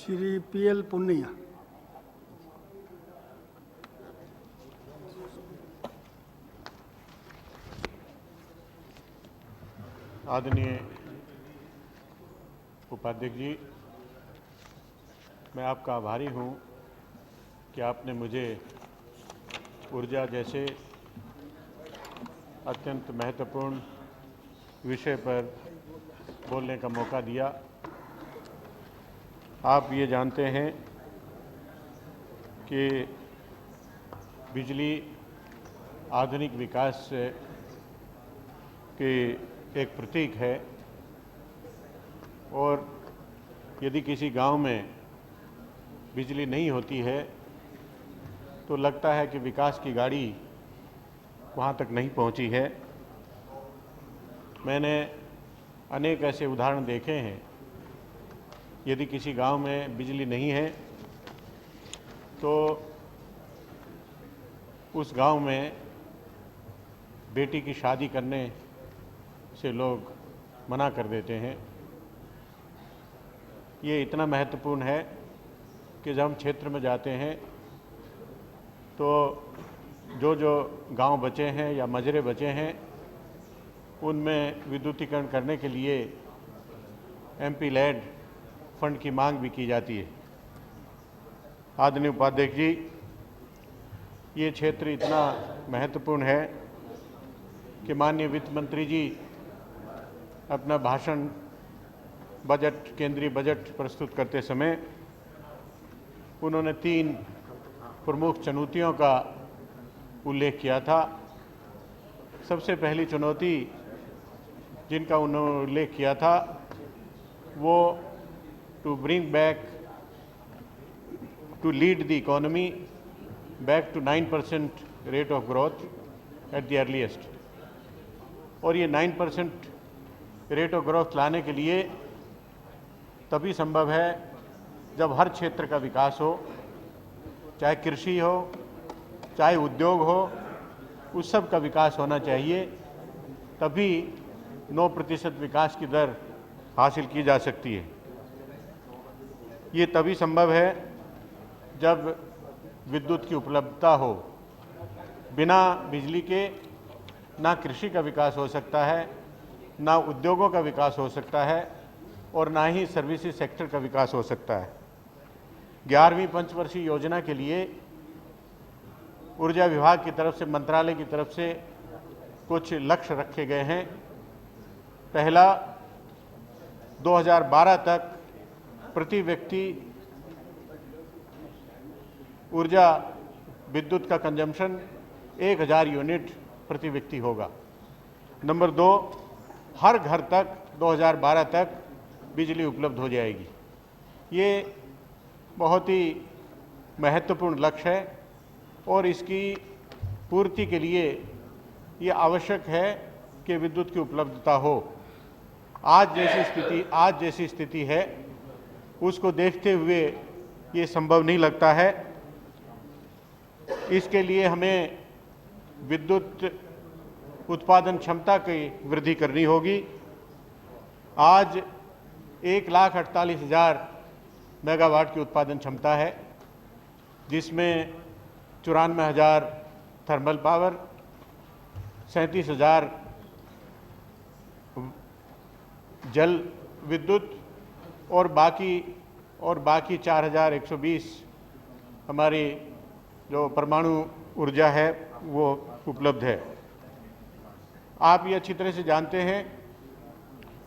Shri PL पुन्निया। आदरणीय उपाध्यक्ष जी, मैं आपका आभारी हूं कि आपने मुझे ऊर्जा जैसे अत्यंत महत्वपूर्ण विषय पर बोलने का मौका दिया। आप ये जानते हैं कि बिजली आधुनिक विकास के एक प्रतीक है और यदि किसी गांव में बिजली नहीं होती है तो लगता है कि विकास की गाड़ी वहां तक नहीं पहुंची है। मैंने अनेक ऐसे उदाहरण देखे हैं, यदि किसी गांव में बिजली नहीं है तो उस गांव में बेटी की शादी करने से लोग मना कर देते हैं। ये इतना महत्वपूर्ण है कि जब हम क्षेत्र में जाते हैं तो जो गांव बचे हैं या मजरे बचे हैं उनमें विद्युतीकरण करने के लिए एमपी लैड फंड की मांग भी की जाती है। आदरणीय उपाध्यक्ष जी, ये क्षेत्र इतना महत्वपूर्ण है कि माननीय वित्त मंत्री जी अपना भाषण केंद्रीय बजट प्रस्तुत करते समय उन्होंने 3 प्रमुख चुनौतियों का उल्लेख किया था। सबसे पहली चुनौती जिनका उन्होंने उल्लेख किया था वो to lead the economy back to 9% rate of growth at the earliest। और ये 9% रेट ऑफ ग्रोथ लाने के लिए तभी संभव है जब हर क्षेत्र का विकास हो, चाहे कृषि हो, चाहे उद्योग हो, उस सब का विकास होना चाहिए। तभी 9% विकास की दर हासिल की जा सकती है। ये तभी संभव है जब विद्युत की उपलब्धता हो। बिना बिजली के ना कृषि का विकास हो सकता है, ना उद्योगों का विकास हो सकता है और ना ही सर्विसेज सेक्टर का विकास हो सकता है। 11वीं पंचवर्षीय योजना के लिए ऊर्जा विभाग की तरफ से, मंत्रालय की तरफ से कुछ लक्ष्य रखे गए हैं। पहला, 2012 तक प्रति व्यक्ति ऊर्जा विद्युत का कंजम्पशन 1000 यूनिट प्रति व्यक्ति होगा। नंबर 2, हर घर तक 2012 तक बिजली उपलब्ध हो जाएगी। ये बहुत ही महत्वपूर्ण लक्ष्य है और इसकी पूर्ति के लिए ये आवश्यक है कि विद्युत की उपलब्धता हो। आज जैसी स्थिति है उसको देखते हुए ये संभव नहीं लगता है। इसके लिए हमें विद्युत उत्पादन क्षमता की वृद्धि करनी होगी। आज 1,48,000 मेगावाट की उत्पादन क्षमता है, जिसमें 94,000 थर्मल पावर, 37,000 जल विद्युत और बाकी 4,120 हमारी जो परमाणु ऊर्जा है वो उपलब्ध है। आप ये अच्छी तरह से जानते हैं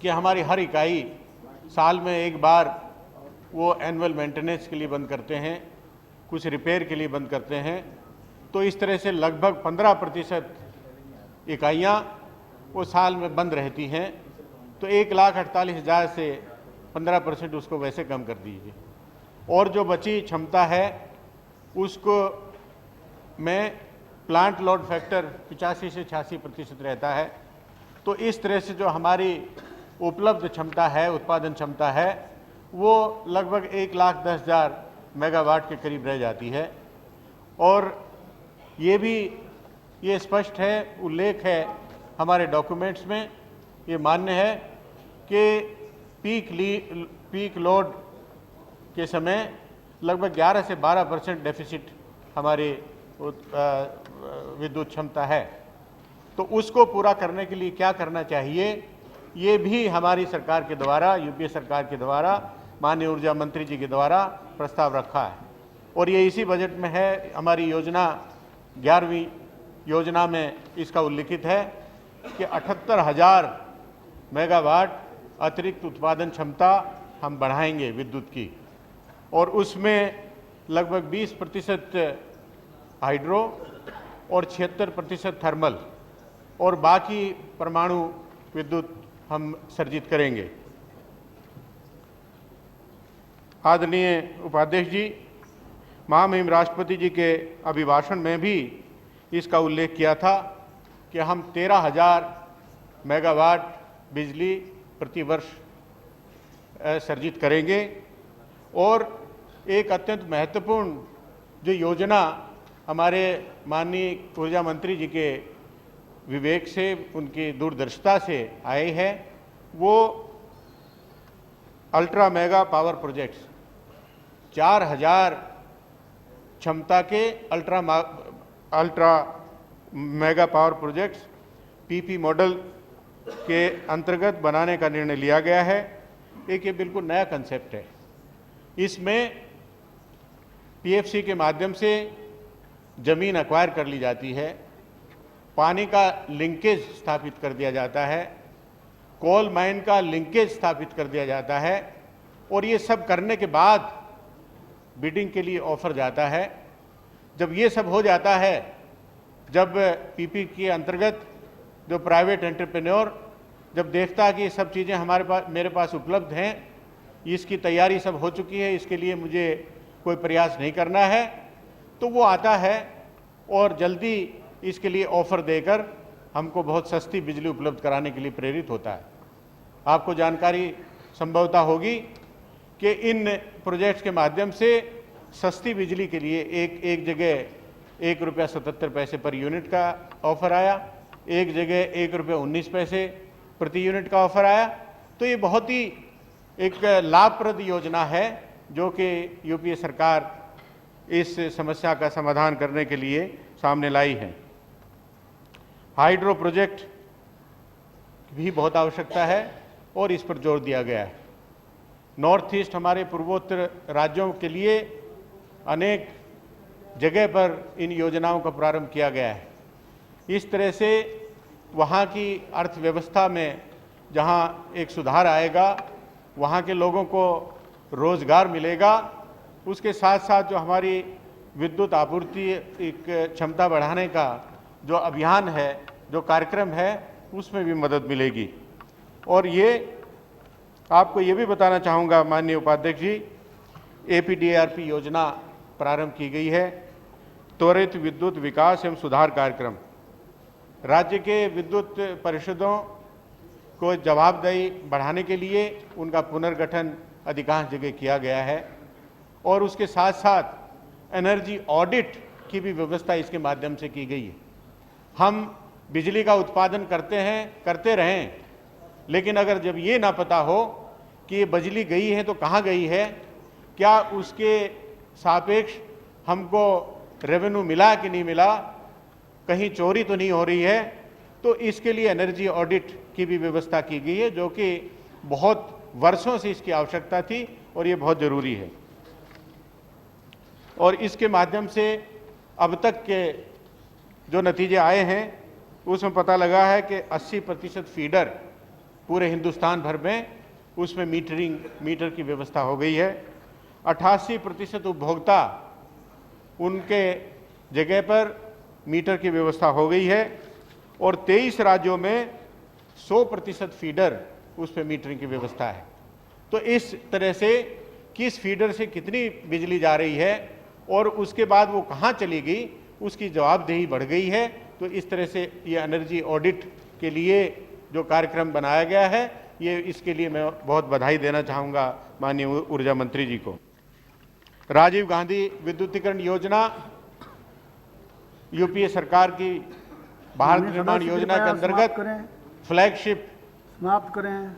कि हमारी हर इकाई साल में एक बार वो एनुअल मेंटेनेंस के लिए बंद करते हैं, कुछ रिपेयर के लिए बंद करते हैं। तो इस तरह से लगभग 15% इकाइयाँ वो साल में बंद रहती हैं। तो 1,48,000 से 15% उसको वैसे कम कर दीजिए और जो बची क्षमता है उसको में प्लांट लोड फैक्टर 85 से 86% रहता है। तो इस तरह से जो हमारी उपलब्ध क्षमता है, उत्पादन क्षमता है, वो लगभग 1,10,000 मेगावाट के करीब रह जाती है। और ये स्पष्ट है, उल्लेख है हमारे डॉक्यूमेंट्स में, ये मान्य है कि पीक लोड के समय लगभग 11 से 12% डेफिसिट हमारी विद्युत क्षमता है। तो उसको पूरा करने के लिए क्या करना चाहिए, ये भी हमारी सरकार के द्वारा, यूपीए सरकार के द्वारा, माननीय ऊर्जा मंत्री जी के द्वारा प्रस्ताव रखा है और ये इसी बजट में है। हमारी योजना 11वीं योजना में इसका उल्लिखित है कि 78,000 मेगावाट अतिरिक्त उत्पादन क्षमता हम बढ़ाएंगे विद्युत की, और उसमें लगभग 20% हाइड्रो और 76% थर्मल और बाकी परमाणु विद्युत हम सर्जित करेंगे। आदरणीय उपाध्यक्ष जी, महामहिम राष्ट्रपति जी के अभिभाषण में भी इसका उल्लेख किया था कि हम 13,000 मेगावाट बिजली प्रति वर्ष सर्जित करेंगे। और एक अत्यंत महत्वपूर्ण जो योजना हमारे माननीय ऊर्जा मंत्री जी के विवेक से, उनकी दूरदर्शिता से आई है, वो अल्ट्रा मेगा पावर प्रोजेक्ट्स, 4,000 क्षमता के ultra mega power projects PP model के अंतर्गत बनाने का निर्णय लिया गया है। एक ये बिल्कुल नया कंसेप्ट है। इसमें पीएफसी के माध्यम से जमीन एक्वायर कर ली जाती है, पानी का लिंकेज स्थापित कर दिया जाता है, कोल माइन का लिंकेज स्थापित कर दिया जाता है, और ये सब करने के बाद बिडिंग के लिए ऑफर जाता है। जब ये सब हो जाता है, जब पीपी के अंतर्गत जो प्राइवेट एंटरप्रेन्योर जब देखता है कि ये सब चीज़ें मेरे पास उपलब्ध हैं, इसकी तैयारी सब हो चुकी है, इसके लिए मुझे कोई प्रयास नहीं करना है, तो वो आता है और जल्दी इसके लिए ऑफर देकर हमको बहुत सस्ती बिजली उपलब्ध कराने के लिए प्रेरित होता है। आपको जानकारी संभवतः होगी कि इन प्रोजेक्ट्स के माध्यम से सस्ती बिजली के लिए एक जगह ₹1.77 पर यूनिट का ऑफर आया, एक जगह ₹1.19 प्रति यूनिट का ऑफर आया। तो ये बहुत ही एक लाभप्रद योजना है जो कि यूपीए सरकार इस समस्या का समाधान करने के लिए सामने लाई है। हाइड्रो प्रोजेक्ट भी बहुत आवश्यकता है और इस पर जोर दिया गया है। नॉर्थ ईस्ट, हमारे पूर्वोत्तर राज्यों के लिए अनेक जगह पर इन योजनाओं का प्रारंभ किया गया है। इस तरह से वहाँ की अर्थव्यवस्था में जहाँ एक सुधार आएगा, वहाँ के लोगों को रोजगार मिलेगा, उसके साथ साथ जो हमारी विद्युत आपूर्ति एक क्षमता बढ़ाने का जो अभियान है, जो कार्यक्रम है, उसमें भी मदद मिलेगी। और ये आपको ये भी बताना चाहूँगा माननीय उपाध्यक्ष जी, एपीडीआरपी योजना प्रारंभ की गई है, त्वरित विद्युत विकास एवं सुधार कार्यक्रम। राज्य के विद्युत परिषदों को जवाबदेही बढ़ाने के लिए उनका पुनर्गठन अधिकांश जगह किया गया है और उसके साथ साथ एनर्जी ऑडिट की भी व्यवस्था इसके माध्यम से की गई है। हम बिजली का उत्पादन करते रहें, लेकिन अगर जब ये ना पता हो कि ये बिजली गई है तो कहाँ गई है, क्या उसके सापेक्ष हमको रेवेन्यू मिला कि नहीं मिला, कहीं चोरी तो नहीं हो रही है, तो इसके लिए एनर्जी ऑडिट की भी व्यवस्था की गई है, जो कि बहुत वर्षों से इसकी आवश्यकता थी और ये बहुत ज़रूरी है। और इसके माध्यम से अब तक के जो नतीजे आए हैं उसमें पता लगा है कि 80% फीडर पूरे हिंदुस्तान भर में उसमें मीटर की व्यवस्था हो गई है। 88% उपभोक्ता उनके जगह पर मीटर की व्यवस्था हो गई है और 23 राज्यों में 100% फीडर उस पर मीटरिंग की व्यवस्था है। तो इस तरह से किस फीडर से कितनी बिजली जा रही है और उसके बाद वो कहाँ चली गई, उसकी जवाबदेही बढ़ गई है। तो इस तरह से ये एनर्जी ऑडिट के लिए जो कार्यक्रम बनाया गया है, ये इसके लिए मैं बहुत बधाई देना चाहूँगा माननीय ऊर्जा मंत्री जी को। राजीव गांधी विद्युतीकरण योजना यूपीए सरकार की भारत निर्माण योजना के अंतर्गत फ्लैगशिप। समाप्त करें।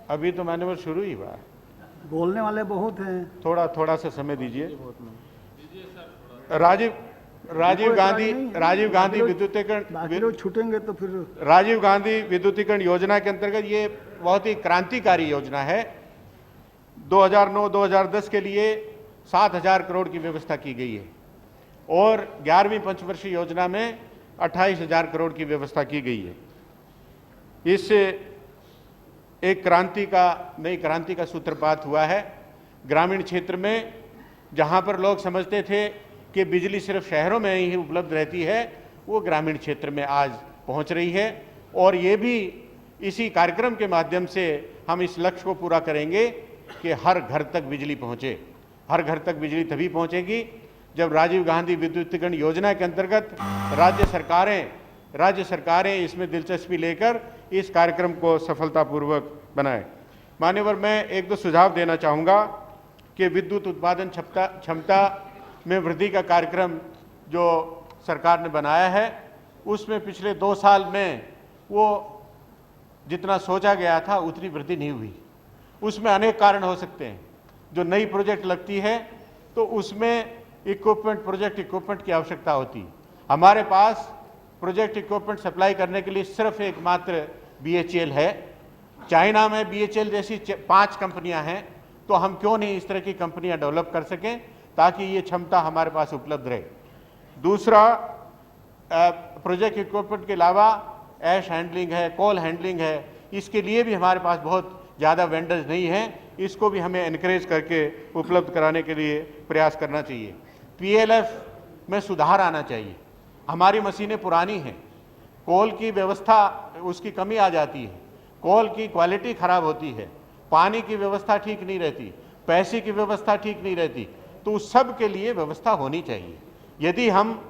अभी तो मैंने वो शुरू ही हुआ। बोलने वाले बहुत हैं। थोड़ा सा समय दीजिए। राजीव गांधी विद्युतीकरण छूटेंगे तो फिर राजीव गांधी विद्युतीकरण योजना के अंतर्गत ये बहुत ही क्रांतिकारी योजना है। 2009-2010 के लिए 7,000 करोड़ की व्यवस्था की गई है और 11वीं पंचवर्षीय योजना में 28,000 करोड़ की व्यवस्था की गई है। इससे एक नई क्रांति का सूत्रपात हुआ है। ग्रामीण क्षेत्र में जहां पर लोग समझते थे कि बिजली सिर्फ शहरों में ही उपलब्ध रहती है, वो ग्रामीण क्षेत्र में आज पहुंच रही है और ये भी इसी कार्यक्रम के माध्यम से हम इस लक्ष्य को पूरा करेंगे कि हर घर तक बिजली पहुंचे। हर घर तक बिजली तभी पहुंचेगी जब राजीव गांधी विद्युतीकरण योजना के अंतर्गत राज्य सरकारें इसमें दिलचस्पी लेकर इस कार्यक्रम को सफलतापूर्वक बनाएं। मान्यवर, मैं एक दो सुझाव देना चाहूँगा कि विद्युत उत्पादन क्षमता में वृद्धि का कार्यक्रम जो सरकार ने बनाया है, उसमें पिछले 2 साल में वो जितना सोचा गया था उतनी वृद्धि नहीं हुई। उसमें अनेक कारण हो सकते हैं। जो नई प्रोजेक्ट लगती है तो उसमें प्रोजेक्ट इक्विपमेंट की आवश्यकता होती है। हमारे पास प्रोजेक्ट इक्विपमेंट सप्लाई करने के लिए सिर्फ एकमात्र BHEL है। चाइना में BHEL जैसी 5 कंपनियां हैं, तो हम क्यों नहीं इस तरह की कंपनियां डेवलप कर सकें ताकि ये क्षमता हमारे पास उपलब्ध रहे। दूसरा, प्रोजेक्ट इक्विपमेंट के अलावा ऐश हैंडलिंग है, कोल हैंडलिंग है, इसके लिए भी हमारे पास बहुत ज़्यादा वेंडर्स नहीं हैं। इसको भी हमें एनकरेज करके उपलब्ध कराने के लिए प्रयास करना चाहिए। PLF में सुधार आना चाहिए। हमारी मशीनें पुरानी हैं, कोल की व्यवस्था उसकी कमी आ जाती है, कोल की क्वालिटी खराब होती है, पानी की व्यवस्था ठीक नहीं रहती, पैसे की व्यवस्था ठीक नहीं रहती, तो उस सब के लिए व्यवस्था होनी चाहिए। यदि हम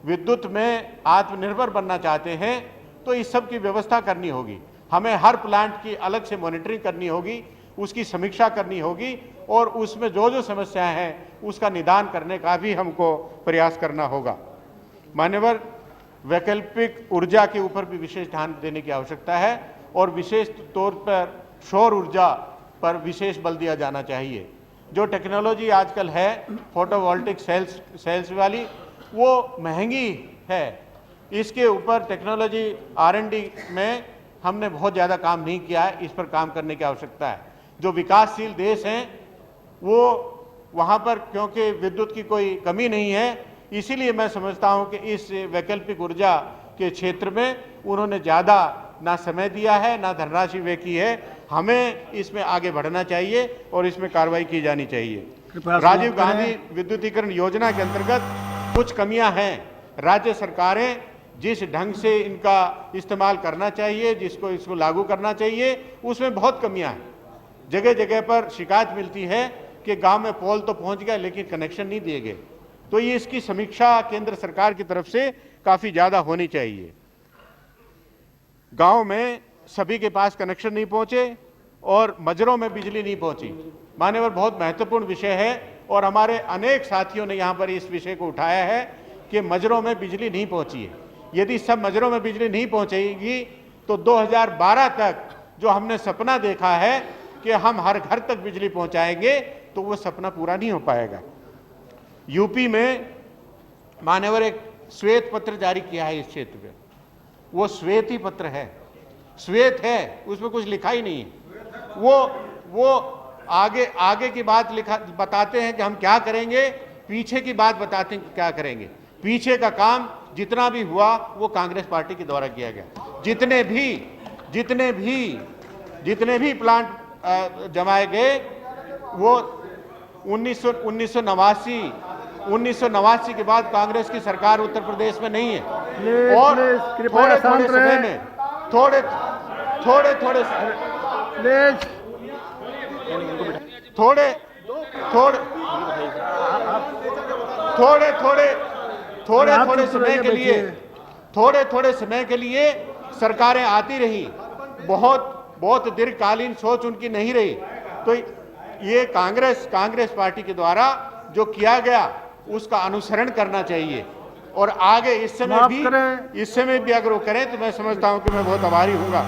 विद्युत में आत्मनिर्भर बनना चाहते हैं तो इस सब की व्यवस्था करनी होगी। हमें हर प्लांट की अलग से मॉनिटरिंग करनी होगी, उसकी समीक्षा करनी होगी और उसमें जो समस्याएं हैं उसका निदान करने का भी हमको प्रयास करना होगा। मान्यवर, वैकल्पिक ऊर्जा के ऊपर भी विशेष ध्यान देने की आवश्यकता है और विशेष तौर पर सौर ऊर्जा पर विशेष बल दिया जाना चाहिए। जो टेक्नोलॉजी आजकल है फोटोवोल्टिक सेल्स वाली, वो महंगी है। इसके ऊपर टेक्नोलॉजी R&D में हमने बहुत ज़्यादा काम नहीं किया है, इस पर काम करने की आवश्यकता है। जो विकासशील देश हैं वो वहाँ पर क्योंकि विद्युत की कोई कमी नहीं है, इसीलिए मैं समझता हूँ कि इस वैकल्पिक ऊर्जा के क्षेत्र में उन्होंने ज़्यादा ना समय दिया है ना धनराशि व्यय की है। हमें इसमें आगे बढ़ना चाहिए और इसमें कार्रवाई की जानी चाहिए। राजीव गांधी विद्युतीकरण योजना के अंतर्गत कुछ कमियां हैं। राज्य सरकारें जिस ढंग से इनका इस्तेमाल करना चाहिए, इसको लागू करना चाहिए, उसमें बहुत कमियां हैं। जगह जगह पर शिकायत मिलती है कि गांव में पोल तो पहुंच गया लेकिन कनेक्शन नहीं दिए गए। तो ये इसकी समीक्षा केंद्र सरकार की तरफ से काफ़ी ज़्यादा होनी चाहिए। गांव में सभी के पास कनेक्शन नहीं पहुंचे और मजरों में बिजली नहीं पहुंची। मान्यवर, बहुत महत्वपूर्ण विषय है और हमारे अनेक साथियों ने यहाँ पर इस विषय को उठाया है कि मजरों में बिजली नहीं पहुंची है। यदि सब मजरों में बिजली नहीं पहुंचेगी तो 2012 तक जो हमने सपना देखा है कि हम हर घर तक बिजली पहुंचाएंगे, तो वो सपना पूरा नहीं हो पाएगा। यूपी में मान्यवर एक श्वेत पत्र जारी किया है इस क्षेत्र में। वो श्वेत ही पत्र है, श्वेत है, उसमें कुछ लिखा ही नहीं है। वो आगे की बात बताते हैं कि हम क्या करेंगे, पीछे की बात बताते हैं कि क्या करेंगे। पीछे का काम जितना भी हुआ वो कांग्रेस पार्टी के द्वारा किया गया। जितने भी प्लांट जमाए गए वो 1989 के बाद कांग्रेस की सरकार उत्तर प्रदेश में नहीं है। और थोड़े समय में थोड़े समय के लिए सरकारें आती रही, बहुत दीर्घकालीन सोच उनकी नहीं रही। तो ये कांग्रेस पार्टी के द्वारा जो किया गया उसका अनुसरण करना चाहिए और आगे इस समय भी अगर वो करें तो मैं समझता हूं कि मैं बहुत आभारी हूंगा।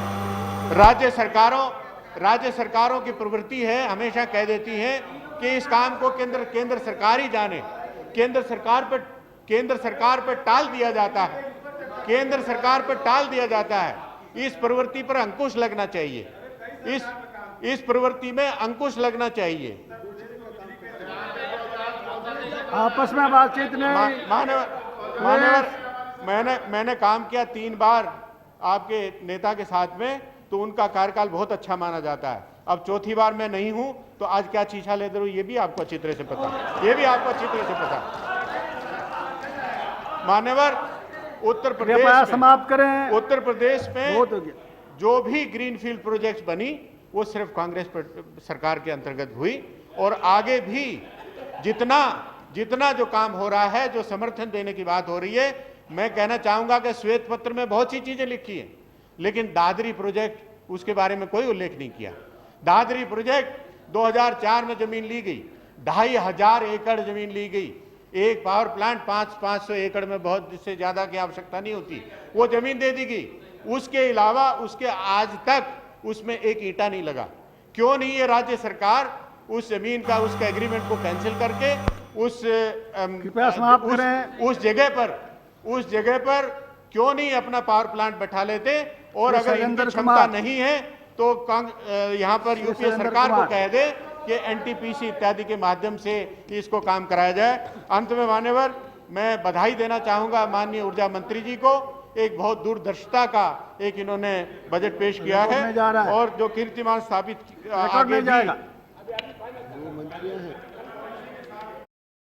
राज्य राज्य सरकारों की प्रवृत्ति है, हमेशा कह देती हैं कि इस काम को केंद्र सरकार ही जाने। केंद्र सरकार पर टाल दिया जाता है, केंद्र सरकार पर टाल दिया जाता है। इस प्रवृत्ति पर अंकुश लगना चाहिए, इस प्रवृत्ति में अंकुश लगना चाहिए। आपस में बातचीत नहीं। मान्यवर, मैंने काम किया 3 बार आपके नेता के साथ में, तो उनका कार्यकाल बहुत अच्छा माना जाता है। अब चौथी बार मैं नहीं हूं, तो आज क्या चीछा लेते रहो, ये भी आपको अच्छी तरह से पता है, ये भी आपको अच्छी तरह से पता है। मान्यवर, उत्तर प्रदेश समाप्त करें। उत्तर प्रदेश में बहुत हो गया। जो भी ग्रीनफील्ड प्रोजेक्ट्स बनी वो सिर्फ कांग्रेस सरकार के अंतर्गत हुई, और आगे भी जितना जो काम हो रहा है, जो समर्थन देने की बात हो रही है, मैं कहना चाहूंगा कि श्वेत पत्र में बहुत सी चीजें लिखी हैं, लेकिन दादरी प्रोजेक्ट उसके बारे में कोई उल्लेख नहीं किया। दादरी प्रोजेक्ट 2004 में जमीन ली गई, 2500 एकड़ जमीन ली गई। एक पावर प्लांट 500 एकड़ में बहुत इससे ज्यादा की आवश्यकता नहीं होती, वो जमीन दे दी गई। उसके अलावा उसके आज तक उसमें एक ईंटा नहीं लगा। क्यों नहीं ये राज्य सरकार उस जमीन का, उसके एग्रीमेंट को कैंसिल करके उस जगह पर क्यों नहीं अपना पावर प्लांट बैठा लेते? और अगर इनकी क्षमता नहीं है तो यहाँ पर यूपीए सरकार को कह दे कि एनटीपीसी इत्यादि के माध्यम से इसको काम कराया जाए। अंत में मान्यवर, मैं बधाई देना चाहूंगा माननीय ऊर्जा मंत्री जी को। एक बहुत दूरदर्शिता का एक इन्होंने बजट पेश किया है, और जो कीर्तिमान स्थापित आगे भी